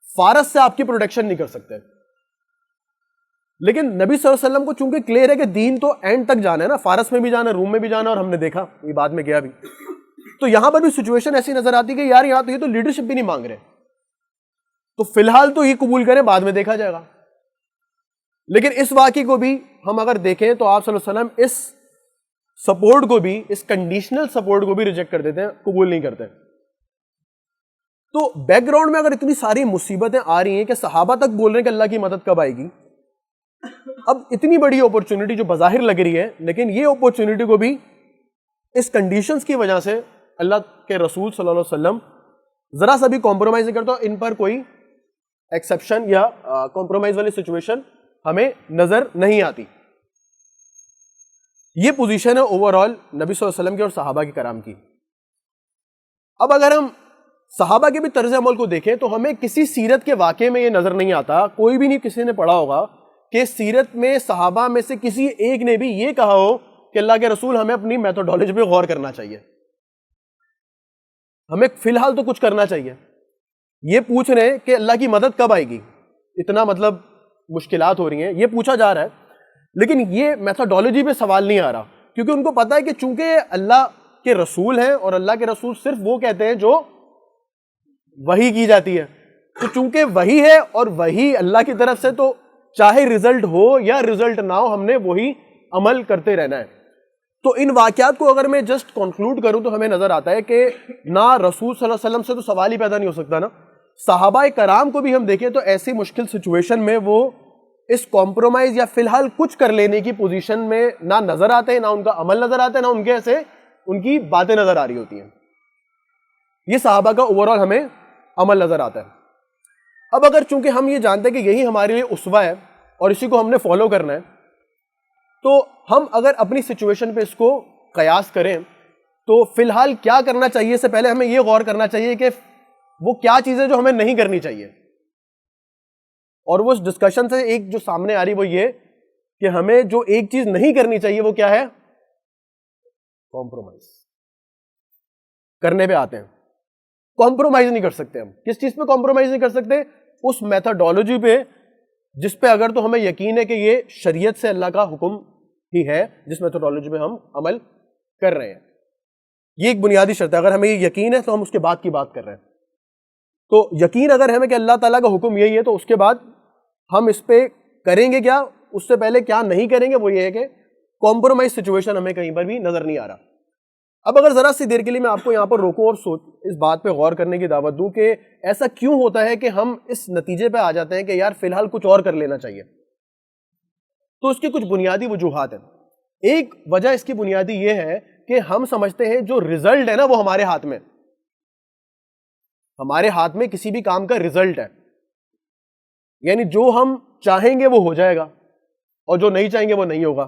فارس سے آپ کی پروٹیکشن نہیں کر سکتے. لیکن نبی صلی اللہ علیہ وسلم کو چونکہ کلیئر ہے کہ دین تو اینڈ تک جانا ہے نا, فارس میں بھی جانا ہے, روم میں بھی جانا ہے, اور ہم نے دیکھا یہ بعد میں گیا بھی, تو یہاں پر بھی سچویشن ایسی نظر آتی کہ یار یہاں تو یہ تو لیڈرشپ بھی نہیں مانگ رہے, تو فی الحال تو یہ قبول کریں, بعد میں دیکھا جائے گا. لیکن اس واقعے کو بھی ہم اگر دیکھیں تو آپ صلی اللہ علیہ وسلم اس سپورٹ کو بھی, اس کنڈیشنل سپورٹ کو بھی ریجیکٹ کر دیتے ہیں, قبول نہیں کرتے. تو بیک گراؤنڈ میں اگر اتنی ساری مصیبتیں آ رہی ہیں کہ صحابہ تک بول رہے ہیں کہ اللہ کی مدد کب آئے گی, اب اتنی بڑی اپورچونٹی جو بظاہر لگ رہی ہے, لیکن یہ اپورچونٹی کو بھی اس کنڈیشنز کی وجہ سے اللہ کے رسول صلی اللہ علیہ وسلم ذرا سا بھی کمپرومائز نہیں کرتا. ان پر کوئی ایکسیپشن یا کمپرومائز والی سچویشن ہمیں نظر نہیں آتی. یہ پوزیشن ہے اوور آل نبی صلی اللہ علیہ وسلم کی اور صحابہ کی کرام کی. اب اگر ہم صحابہ کے بھی طرز عمل کو دیکھیں تو ہمیں کسی سیرت کے واقعے میں یہ نظر نہیں آتا, کوئی بھی نہیں کسی نے پڑھا ہوگا کہ سیرت میں صحابہ میں سے کسی ایک نے بھی یہ کہا ہو کہ اللہ کے رسول ہمیں اپنی میتھڈالوجی پہ غور کرنا چاہیے, ہمیں فی الحال تو کچھ کرنا چاہیے. یہ پوچھ رہے ہیں کہ اللہ کی مدد کب آئے گی, اتنا مطلب مشکلات ہو رہی ہیں, یہ پوچھا جا رہا ہے, لیکن یہ میتھڈالوجی پہ سوال نہیں آ رہا, کیونکہ ان کو پتا ہے کہ چونکہ اللہ کے رسول ہیں اور اللہ کے رسول صرف وہ کہتے ہیں جو وحی کی جاتی ہے, تو چونکہ وحی ہے اور وحی اللہ کی طرف سے, تو چاہے رزلٹ ہو یا رزلٹ نہ ہو ہم نے وہی عمل کرتے رہنا ہے. تو ان واقعات کو اگر میں جسٹ کنکلوڈ کروں تو ہمیں نظر آتا ہے کہ نہ رسول صلی اللہ علیہ وسلم سے تو سوال ہی پیدا نہیں ہو سکتا نا, صحابہ کرام کو بھی ہم دیکھیں تو ایسی مشکل سچویشن میں وہ اس کمپرومائز یا فی الحال کچھ کر لینے کی پوزیشن میں نہ نظر آتے ہیں, نہ ان کا عمل نظر آتا ہے, نہ ان کے ایسے ان کی باتیں نظر آ رہی ہوتی ہیں. یہ صحابہ کا اوور آل ہمیں عمل نظر آتا ہے. اب اگر چونکہ ہم یہ جانتے ہیں کہ یہی ہمارے لیے اسوہ ہے اور اسی کو ہم نے فالو کرنا ہے, تو ہم اگر اپنی سچویشن پہ اس کو قیاس کریں تو فی الحال کیا کرنا چاہیے, سے پہلے ہمیں یہ غور کرنا چاہیے کہ وہ کیا چیزیں جو ہمیں نہیں کرنی چاہیے. اور وہ اس ڈسکشن سے ایک جو سامنے آ رہی وہ یہ کہ ہمیں جو ایک چیز نہیں کرنی چاہیے وہ کیا ہے, کمپرومائز. کرنے پہ آتے ہیں, کمپرومائز نہیں کر سکتے ہم. کس چیز پہ کمپرومائز نہیں کر سکتے؟ اس میتھڈالوجی پہ جس پہ اگر تو ہمیں یقین ہے کہ یہ شریعت سے اللہ کا حکم ہی ہے, جس میتھڈالوجی پہ ہم عمل کر رہے ہیں. یہ ایک بنیادی شرط ہے. اگر ہمیں یہ یقین ہے تو ہم اس کے بعد کی بات کر رہے ہیں. تو یقین اگر ہمیں کہ اللہ تعالیٰ کا حکم یہی ہے تو اس کے بعد ہم اس پہ کریں گے کیا, اس سے پہلے کیا نہیں کریں گے, وہ یہ ہے کہ کمپرومائز سچویشن ہمیں کہیں پر بھی نظر نہیں آ رہا. اب اگر ذرا سی دیر کے لیے میں آپ کو یہاں پر روکوں اور اس بات پہ غور کرنے کی دعوت دوں کہ ایسا کیوں ہوتا ہے کہ ہم اس نتیجے پہ آ جاتے ہیں کہ یار فی الحال کچھ اور کر لینا چاہیے. تو اس کی کچھ بنیادی وجوہات ہیں. ایک وجہ اس کی بنیادی یہ ہے کہ ہم سمجھتے ہیں جو رزلٹ ہے نا وہ ہمارے ہاتھ میں, ہمارے ہاتھ میں کسی بھی کام کا رزلٹ ہے, یعنی جو ہم چاہیں گے وہ ہو جائے گا اور جو نہیں چاہیں گے وہ نہیں ہوگا.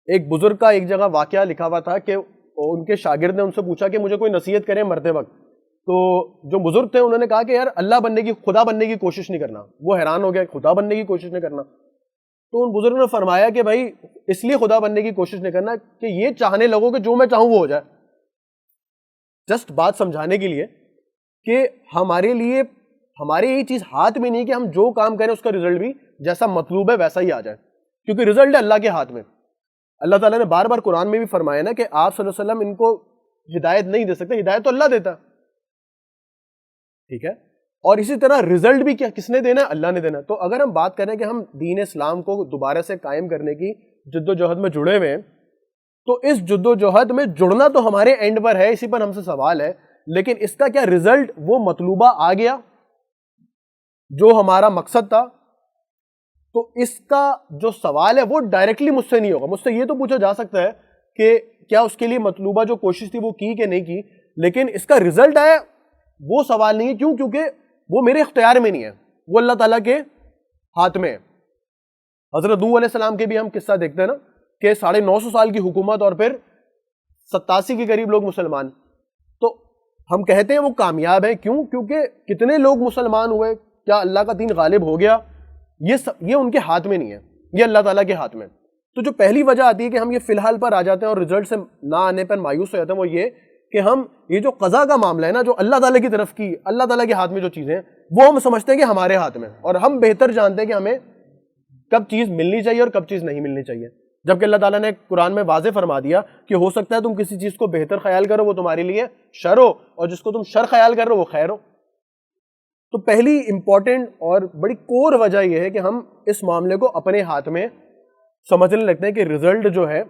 ایک بزرگ کا ایک جگہ واقعہ لکھا ہوا تھا کہ ان کے شاگرد نے ان سے پوچھا کہ مجھے کوئی نصیحت کرے مرتے وقت. تو جو بزرگ تھے انہوں نے کہا کہ یار اللہ بننے کی, خدا بننے کی کوشش نہیں کرنا. وہ حیران ہو گیا, خدا بننے کی کوشش نہیں کرنا. تو ان بزرگوں نے فرمایا کہ بھائی اس لیے خدا بننے کی کوشش نہیں کرنا کہ یہ چاہنے لگو کہ جو میں چاہوں وہ ہو جائے. جسٹ بات سمجھانے کے لیے کہ ہمارے لیے ہمارے یہ چیز ہاتھ میں نہیں کہ ہم جو کام کریں اس کا رزلٹ بھی جیسا مطلوب ہے ویسا ہی آ جائے, کیونکہ رزلٹ ہے اللہ کے ہاتھ میں. اللہ تعالیٰ نے بار بار قرآن میں بھی فرمایا نا کہ آپ صلی اللہ علیہ وسلم ان کو ہدایت نہیں دے سکتے, ہدایت تو اللہ دیتا, ٹھیک ہے. اور اسی طرح رزلٹ بھی کیا کس نے دینا ہے, اللہ نے دینا. تو اگر ہم بات کریں کہ ہم دین اسلام کو دوبارہ سے قائم کرنے کی جد و جہد میں جڑے ہوئے ہیں, تو اس جد و جہد میں جڑنا تو ہمارے اینڈ پر ہے, اسی پر ہم سے سوال ہے, لیکن اس کا کیا رزلٹ وہ مطلوبہ آ گیا جو ہمارا مقصد تھا؟ تو اس کا جو سوال ہے وہ ڈائریکٹلی مجھ سے نہیں ہوگا. مجھ سے یہ تو پوچھا جا سکتا ہے کہ کیا اس کے لیے مطلوبہ جو کوشش تھی وہ کی کہ نہیں کی, لیکن اس کا رزلٹ آیا وہ سوال نہیں ہے. کیوں؟ کیونکہ وہ میرے اختیار میں نہیں ہے, وہ اللہ تعالیٰ کے ہاتھ میں ہے. حضرت نوح علیہ السلام کے بھی ہم قصہ دیکھتے ہیں نا کہ 950 سال کی حکومت اور پھر 87 کے قریب لوگ مسلمان. تو ہم کہتے ہیں وہ کامیاب ہیں. کیوں؟ کیونکہ کتنے لوگ مسلمان ہوئے, کیا اللہ کا دین غالب ہو گیا؟ یہ ان کے ہاتھ میں نہیں ہے, یہ اللہ تعالیٰ کے ہاتھ میں. تو جو پہلی وجہ آتی ہے کہ ہم یہ فی الحال پر آ جاتے ہیں اور رزلٹ سے نہ آنے پر مایوس ہو جاتے ہیں, وہ یہ کہ ہم یہ جو قضا کا معاملہ ہے نا, جو اللہ تعالیٰ کی طرف کی, اللہ تعالیٰ کے ہاتھ میں جو چیزیں ہیں وہ ہم سمجھتے ہیں کہ ہمارے ہاتھ میں, اور ہم بہتر جانتے ہیں کہ ہمیں کب چیز ملنی چاہیے اور کب چیز نہیں ملنی چاہیے. جبکہ اللہ تعالیٰ نے قرآن میں واضح فرما دیا کہ ہو سکتا ہے تم کسی چیز کو بہتر خیال کرو وہ تمہارے لیے شر ہو, اور جس کو تم شر خیال کر رہے ہو وہ خیر ہو. تو پہلی امپورٹنٹ اور بڑی کور وجہ یہ ہے کہ ہم اس معاملے کو اپنے ہاتھ میں سمجھنے لگتے ہیں کہ رزلٹ جو ہے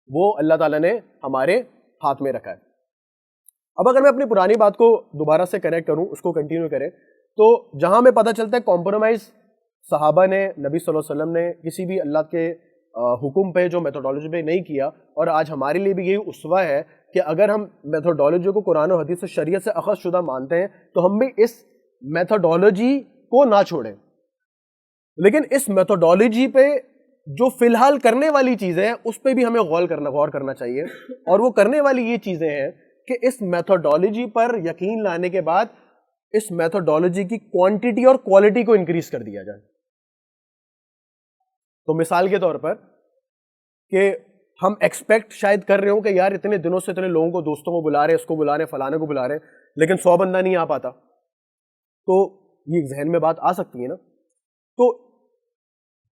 وہ اللہ تعالیٰ نے ہمارے ہاتھ میں رکھا ہے. اب اگر میں اپنی پرانی بات کو دوبارہ سے کنیکٹ کروں, اس کو کنٹینیو کریں, تو جہاں میں پتہ چلتا ہے کمپرومائز صحابہ نے, نبی صلی اللہ علیہ وسلم نے کسی بھی اللہ کے حکم پہ جو میتھوڈالوجی پہ نہیں کیا, اور آج ہمارے لیے بھی یہی اسوہ ہے کہ اگر ہم میتھوڈالوجی کو قرآن و حدیث سے شریعت سے اخذ شدہ مانتے ہیں تو ہم بھی اس میتھوڈالوجی کو نہ چھوڑیں. لیکن اس میتھوڈالوجی پہ جو فی الحال کرنے والی چیزیں ہیں اس پہ بھی ہمیں غور کرنا چاہیے, اور وہ کرنے والی یہ چیزیں ہیں کہ اس میتھوڈالوجی پر یقین لانے کے بعد اس میتھوڈالوجی کی کوانٹٹی اور کوالٹی کو انکریز کر دیا جائے. تو مثال کے طور پر کہ ہم ایکسپیکٹ شاید کر رہے ہوں کہ یار اتنے دنوں سے اتنے لوگوں کو, دوستوں کو بلا رہے ہیں, اس کو بلا رہے ہیں, فلانے کو بلا رہے ہیں, لیکن 100 بندہ نہیں آ پاتا, تو یہ ذہن میں بات آ سکتی ہے نا. تو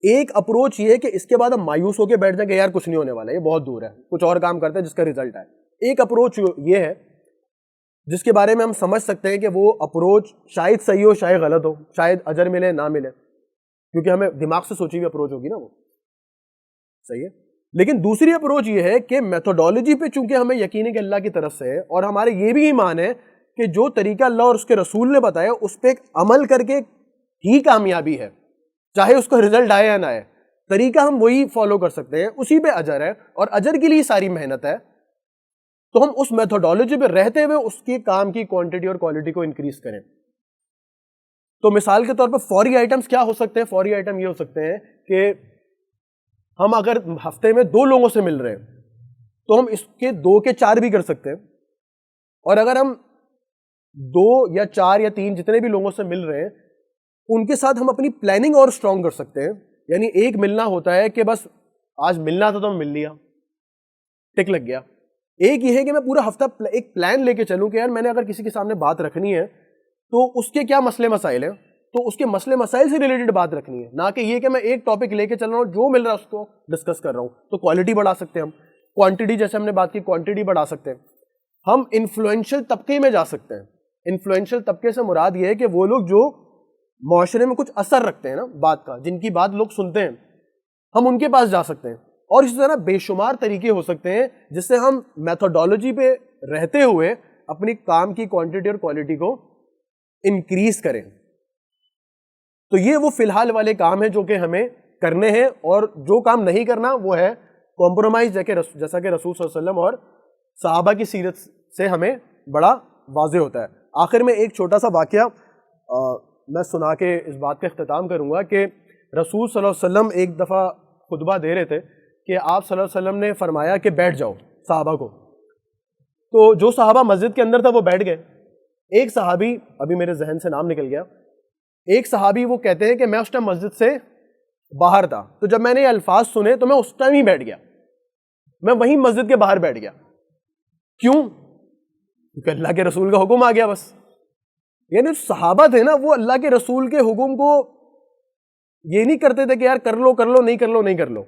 ایک اپروچ یہ ہے کہ اس کے بعد ہم مایوس ہو کے بیٹھ جائیں کہ یار کچھ نہیں ہونے والا, یہ بہت دور ہے, کچھ اور کام کرتے ہیں جس کا رزلٹ آئے. ایک اپروچ یہ ہے جس کے بارے میں ہم سمجھ سکتے ہیں کہ وہ اپروچ شاید صحیح ہو, شاید غلط ہو, شاید اجر ملے نہ ملے, کیونکہ ہمیں دماغ سے سوچی ہوئی اپروچ ہوگی نا, وہ صحیح ہے. لیکن دوسری اپروچ یہ ہے کہ میتھوڈالوجی پہ چونکہ ہمیں یقین ہے کہ اللہ کی طرف سے ہے, اور ہمارے یہ بھی ایمان ہے کہ جو طریقہ اللہ اور اس کے رسول نے بتایا اس پہ ایک عمل کر کے ہی کامیابی ہے, چاہے اس کا رزلٹ آئے یا نہ آئے, طریقہ ہم وہی فالو کر سکتے ہیں, اسی پہ اجر ہے, اور اجر کے لیے ساری محنت ہے. تو ہم اس میتھوڈالوجی پہ رہتے ہوئے اس کے کام کی کوانٹٹی اور کوالٹی کو انکریز کریں. تو مثال کے طور پر فوری آئٹمس کیا ہو سکتے ہیں؟ فوری آئٹم یہ ہو سکتے ہیں کہ ہم اگر ہفتے میں 2 لوگوں سے مل رہے ہیں تو ہم اس کے 2 کے 4 بھی کر سکتے ہیں, اور اگر ہم 2 یا 4 یا 3 جتنے بھی لوگوں سے مل رہے ہیں ان کے ساتھ ہم اپنی پلاننگ اور اسٹرانگ کر سکتے ہیں. یعنی ایک ملنا ہوتا ہے کہ بس آج ملنا تھا تو ہم مل لیا, ٹک لگ گیا. ایک یہ ہے کہ میں پورا ہفتہ ایک پلان لے کے چلوں کہ یار میں نے اگر کسی کے سامنے بات رکھنی ہے تو اس کے کیا مسئلے مسائل ہیں, تو اس کے مسئلے مسائل سے ریلیٹڈ بات رکھنی ہے, نہ کہ یہ کہ میں ایک ٹاپک لے کے چل رہا ہوں, جو مل رہا ہے اس کو ڈسکس کر رہا ہوں. تو کوالٹی بڑھا سکتے ہیں ہم, کوانٹٹی جیسے ہم نے بات کی کوانٹٹی بڑھا سکتے ہیں. ہم انفلوئنشل طبقے میں جا سکتے ہیں. انفلوئنشل طبقے سے مراد یہ ہے کہ وہ لوگ جو معاشرے میں کچھ اثر رکھتے ہیں نا بات کا, جن کی بات لوگ سنتے ہیں, ہم ان کے پاس جا سکتے ہیں. اور اسی طرح بے شمار طریقے ہو سکتے ہیں جس سے ہم میتھوڈالوجی پہ رہتے ہوئے اپنی کام کی کوانٹٹی اور کوالٹی کو انکریز کریں. تو یہ وہ فی الحال والے کام ہیں جو کہ ہمیں کرنے ہیں, اور جو کام نہیں کرنا وہ ہے کمپرومائز, جیسا کہ رسول صلی اللہ علیہ وسلم اور صحابہ کی سیرت سے ہمیں بڑا واضح ہوتا ہے. آخر میں ایک چھوٹا سا واقعہ میں سنا کے اس بات کا اختتام کروں گا کہ رسول صلی اللہ علیہ وسلم ایک دفعہ خطبہ دے رہے تھے کہ آپ صلی اللہ علیہ وسلم نے فرمایا کہ بیٹھ جاؤ صحابہ کو. تو جو صحابہ مسجد کے اندر تھا وہ بیٹھ گئے. ایک صحابی, ابھی میرے ذہن سے نام نکل گیا, ایک صحابی وہ کہتے ہیں کہ میں اس ٹائم مسجد سے باہر تھا, تو جب میں نے یہ الفاظ سنے تو میں اس ٹائم ہی بیٹھ گیا, میں وہیں مسجد کے باہر بیٹھ گیا. کیوں؟ کیونکہ اللہ کے رسول کا حکم آ گیا بس. یعنی صحابہ تھے نا, وہ اللہ کے رسول کے حکم کو یہ نہیں کرتے تھے کہ یار کر لو نہیں کر لو نہیں کر لو.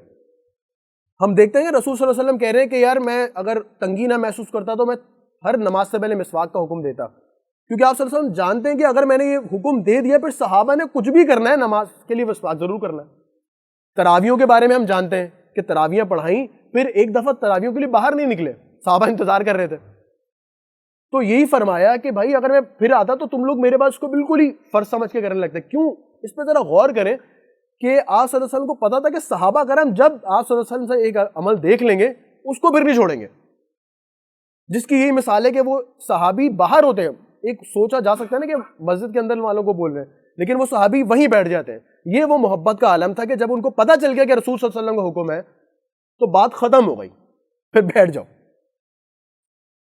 ہم دیکھتے ہیں کہ رسول صلی اللہ علیہ وسلم کہہ رہے ہیں کہ یار میں اگر تنگی نہ محسوس کرتا تو میں ہر نماز سے پہلے مسواک کا حکم دیتا, کیونکہ آپ صلی اللہ علیہ وسلم جانتے ہیں کہ اگر میں نے یہ حکم دے دیا پھر صحابہ نے کچھ بھی کرنا ہے نماز کے لیے مسواک ضرور کرنا ہے. تراویحوں کے بارے میں ہم جانتے ہیں کہ تراویحیں پڑھائیں, پھر ایک دفعہ تراویحوں کے لیے باہر نہیں نکلے, صحابہ انتظار کر رہے تھے. تو یہی فرمایا کہ بھائی اگر میں پھر آتا تو تم لوگ میرے پاس اس کو بالکل ہی فرض سمجھ کے کرنے لگتے. کیوں؟ اس پہ ذرا غور کریں کہ آپ صلی اللہ علیہ وسلم کو پتا تھا کہ صحابہ کرام جب آپ صلی اللہ علیہ وسلم سے ایک عمل دیکھ لیں گے اس کو پھر نہیں چھوڑیں گے. جس کی یہی مثال ہے کہ وہ صحابی باہر ہوتے ہیں, ایک سوچا جا سکتا ہے نا کہ مسجد کے اندر والوں کو بول رہے ہیں, لیکن وہ صحابی وہیں بیٹھ جاتے ہیں. یہ وہ محبت کا عالم تھا کہ جب ان کو پتہ چل گیا کہ رسول صلی اللہ علیہ وسلم کا حکم ہے تو بات ختم ہو گئی, پھر بیٹھ جاؤ.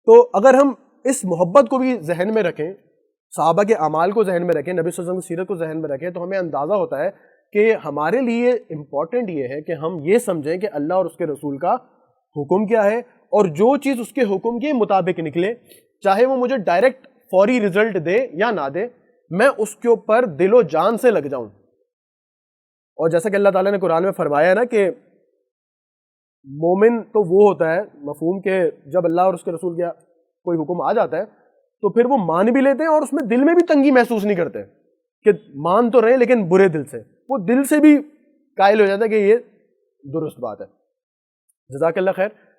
تو اگر ہم اس محبت کو بھی ذہن میں رکھیں, صحابہ کے اعمال کو ذہن میں رکھیں, نبی صلی اللہ علیہ وسلم کی سیرت کو ذہن میں رکھیں, تو ہمیں اندازہ ہوتا ہے کہ ہمارے لیے امپورٹنٹ یہ ہے کہ ہم یہ سمجھیں کہ اللہ اور اس کے رسول کا حکم کیا ہے, اور جو چیز اس کے حکم کے مطابق نکلے, چاہے وہ مجھے ڈائریکٹ فوری رزلٹ دے یا نہ دے, میں اس کے اوپر دل و جان سے لگ جاؤں. اور جیسا کہ اللہ تعالیٰ نے قرآن میں فرمایا ہے نا کہ مومن تو وہ ہوتا ہے, مفہوم کہ جب اللہ اور اس کے رسول کا کوئی حکم آ جاتا ہے تو پھر وہ مان بھی لیتے ہیں اور اس میں دل میں بھی تنگی محسوس نہیں کرتے کہ مان تو رہے لیکن برے دل سے, وہ دل سے بھی قائل ہو جاتا ہے کہ یہ درست بات ہے. جزاک اللہ خیر.